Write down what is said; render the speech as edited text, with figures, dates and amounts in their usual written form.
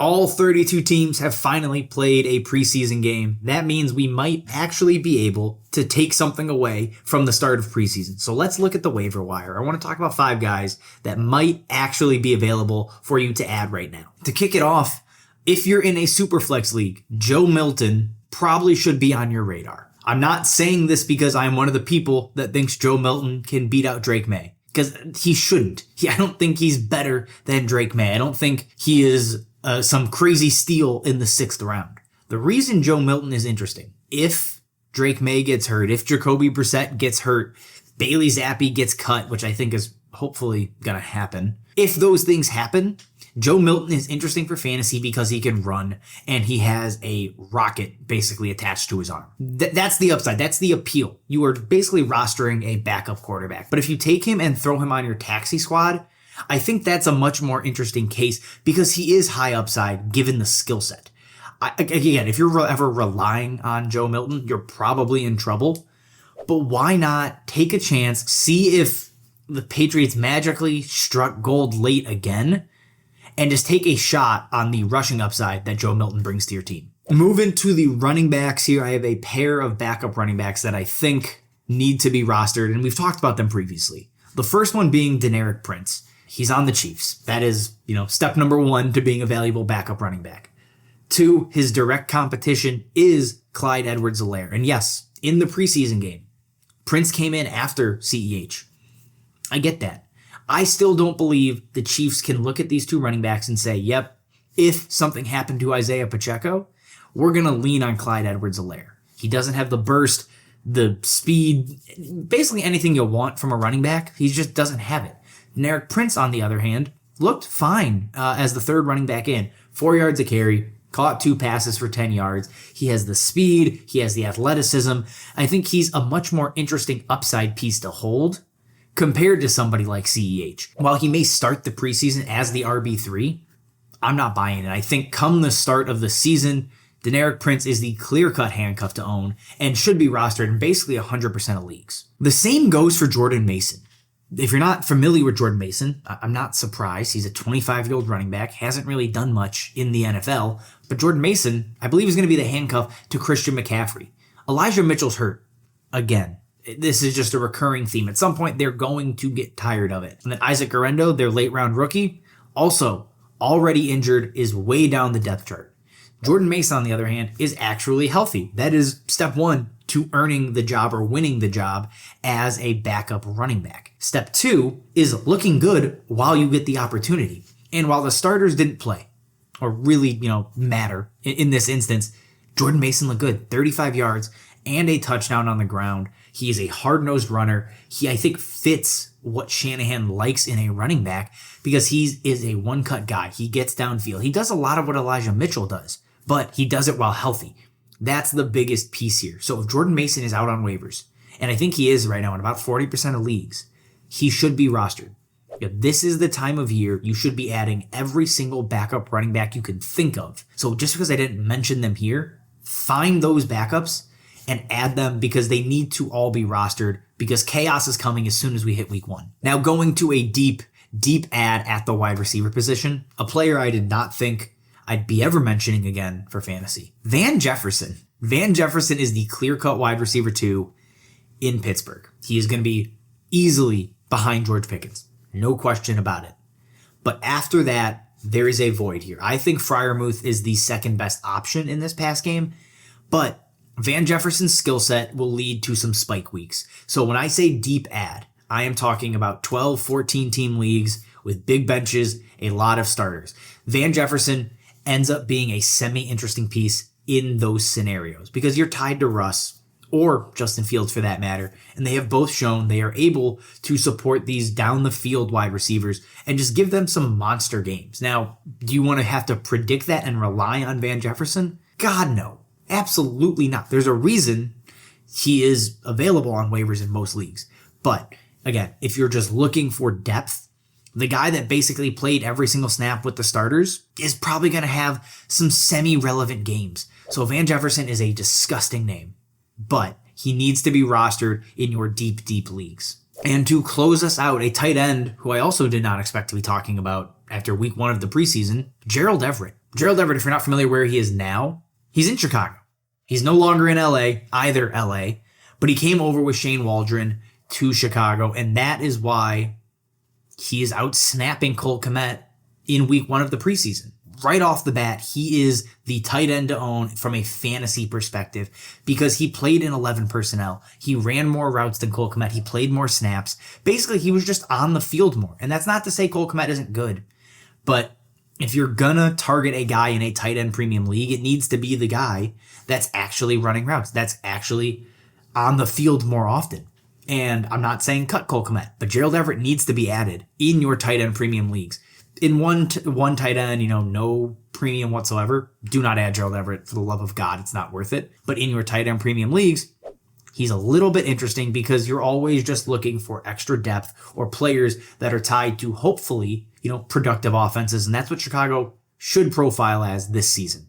All 32 teams have finally played a preseason game. That means we might actually be able to take something away from the start of preseason. So let's look at the waiver wire. I want to talk about 5 guys that might actually be available for you to add right now. To kick it off, if you're in a Superflex league, Joe Milton probably should be on your radar. I'm not saying this because I'm one of the people that thinks Joe Milton can beat out Drake May, because he shouldn't. I don't think he's better than Drake May. I don't think he is some crazy steal in the 6th round. The reason Joe Milton is interesting, if Drake May gets hurt, if Jacoby Brissett gets hurt, Bailey Zappi gets cut, which I think is hopefully going to happen. If those things happen, Joe Milton is interesting for fantasy because he can run and he has a rocket basically attached to his arm. That's the upside. That's the appeal. You are basically rostering a backup quarterback. But if you take him and throw him on your taxi squad, I think that's a much more interesting case because he is high upside given the skill set. Again, if you're ever relying on Joe Milton, you're probably in trouble. But why not take a chance, see if the Patriots magically struck gold late again, and just take a shot on the rushing upside that Joe Milton brings to your team. Moving to the running backs here, I have a pair of backup running backs that I think need to be rostered, and we've talked about them previously. The first one being Deneric Prince. He's on the Chiefs. That is, step number 1 to being a valuable backup running back. 2, his direct competition is Clyde Edwards-Helaire. And yes, in the preseason game, Prince came in after CEH. I get that. I still don't believe the Chiefs can look at these 2 running backs and say, yep, if something happened to Isaiah Pacheco, we're going to lean on Clyde Edwards-Helaire. He doesn't have the burst, the speed, basically anything you want from a running back. He just doesn't have it. Deneric Prince, on the other hand, looked fine as the 3rd running back in. 4 yards a carry, caught 2 passes for 10 yards. He has the speed. He has the athleticism. I think he's a much more interesting upside piece to hold compared to somebody like CEH. While he may start the preseason as the RB3, I'm not buying it. I think come the start of the season, Deneric Prince is the clear-cut handcuff to own and should be rostered in basically 100% of leagues. The same goes for Jordan Mason. If you're not familiar with Jordan Mason, I'm not surprised. He's a 25-year-old running back, hasn't really done much in the NFL, but Jordan Mason, I believe, is going to be the handcuff to Christian McCaffrey. Elijah Mitchell's hurt. Again, this is just a recurring theme. At some point, they're going to get tired of it. And then Isaac Guerendo, their late-round rookie, also already injured, is way down the depth chart. Jordan Mason, on the other hand, is actually healthy. That is step 1 to earning the job or winning the job as a backup running back. Step 2 is looking good while you get the opportunity. And while the starters didn't play or really, matter in this instance, Jordan Mason looked good. 35 yards and a touchdown on the ground. He is a hard-nosed runner. He, I think, fits what Shanahan likes in a running back because he is a one-cut guy. He gets downfield. He does a lot of what Elijah Mitchell does, but he does it while healthy. That's the biggest piece here. So if Jordan Mason is out on waivers, and I think he is right now in about 40% of leagues, he should be rostered. This is the time of year you should be adding every single backup running back you can think of. So just because I didn't mention them here, find those backups and add them because they need to all be rostered because chaos is coming as soon as we hit week 1. Now going to a deep add at the wide receiver position, a player I did not think I'd be ever mentioning again for fantasy. Van Jefferson. Van Jefferson is the clear-cut wide receiver 2 in Pittsburgh. He is going to be easily behind George Pickens. No question about it. But after that, there is a void here. I think Freiermuth is the second best option in this pass game, but Van Jefferson's skill set will lead to some spike weeks. So when I say deep add, I am talking about 12, 14 team leagues with big benches, a lot of starters. Van Jefferson ends up being a semi-interesting piece in those scenarios because you're tied to Russ or Justin Fields for that matter, and they have both shown they are able to support these down the field wide receivers and just give them some monster games. Now, do you want to have to predict that and rely on Van Jefferson? God, no. Absolutely not. There's a reason he is available on waivers in most leagues. But again, if you're just looking for depth, the guy that basically played every single snap with the starters is probably going to have some semi-relevant games. So Van Jefferson is a disgusting name, but he needs to be rostered in your deep leagues. And to close us out, a tight end who I also did not expect to be talking about after week 1 of the preseason, Gerald Everett. Gerald Everett, if you're not familiar where he is now, he's in Chicago. He's no longer in LA, either LA, but he came over with Shane Waldron to Chicago, and that is why he is out snapping Cole Kmet in week 1 of the preseason. Right off the bat, he is the tight end to own from a fantasy perspective because he played in 11 personnel. He ran more routes than Cole Kmet. He played more snaps. Basically, he was just on the field more. And that's not to say Cole Kmet isn't good, but if you're gonna target a guy in a tight end premium league, it needs to be the guy that's actually running routes, that's actually on the field more often. And I'm not saying cut Cole Kmet, but Gerald Everett needs to be added in your tight end premium leagues. In one tight end, no premium whatsoever, do not add Gerald Everett. For the love of God, it's not worth it. But in your tight end premium leagues, he's a little bit interesting because you're always just looking for extra depth or players that are tied to hopefully, productive offenses. And that's what Chicago should profile as this season.